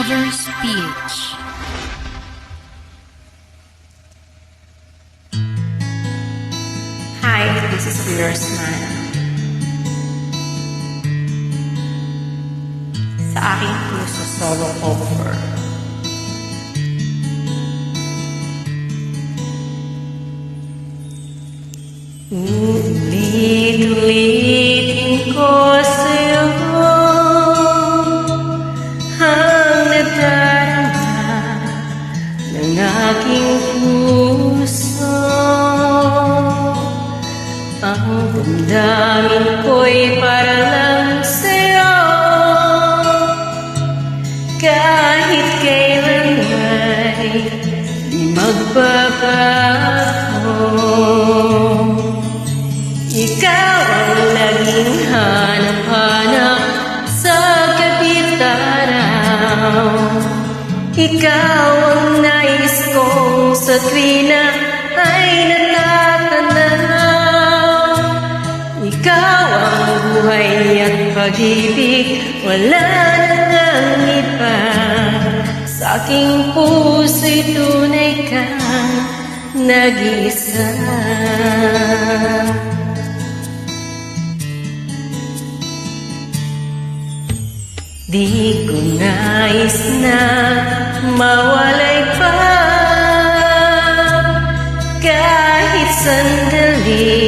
Lovers PH. Hi, this is your smile. Sa aking puso solo over. Ulit-ulitin ko sa'yo ang nadarama ng aking puso. Ang damdamin ko'y para lang sa'yo, kahit kailan ay di magbabago. Ikaw ang laging hanap-hanap sa kapitaraw. Ikaw ang nais kong sa tuwina ay natatanaw. Ikaw ang buhay at pag-ibig, wala nang iba. Sa aking puso'y tunay kang nag-iisa. Di ko nais na mawalay pa kahit sandali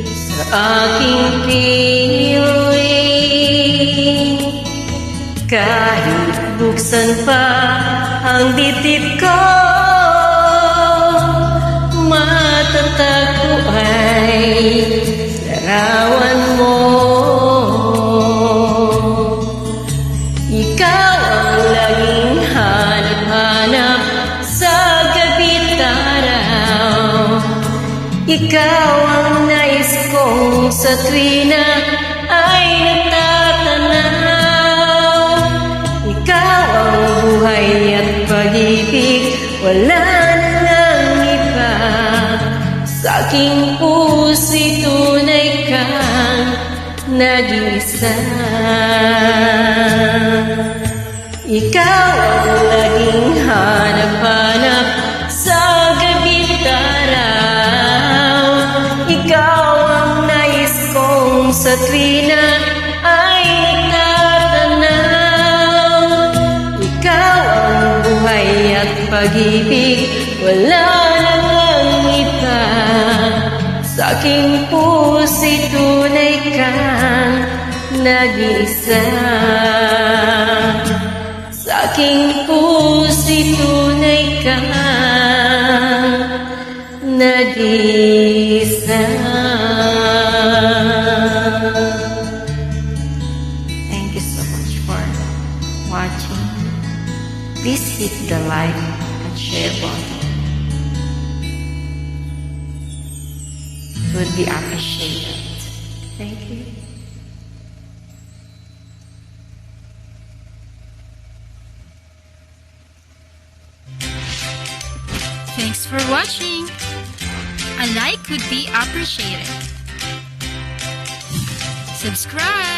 sa aking piling. Kahit buksan pa ang dibdib ko, matatag ko ay larawan mo. Ikaw ang laging hanap-hanap sa gabit araw. Ikaw ang nais kong sa tuwina ay natatanaw. Ikaw ang buhay at pag-ibig, wala nang iba. Sa aking puso'y tunay kang nag-iisa. Ikaw ang laging hanap-hanap sa gabit araw. Ikaw ang nais kong sa tuwina ay natatanaw. Ikaw ang buhay at pag-ibig, wala nang iba. Sa aking puso'y tunay kang nag-iisa. Sa aking puso'y tunay kang nag-iisa. Thank you so much for watching. Please hit the like and share button. It would be appreciated. Thank you. Thanks for watching. A like would be appreciated. Subscribe.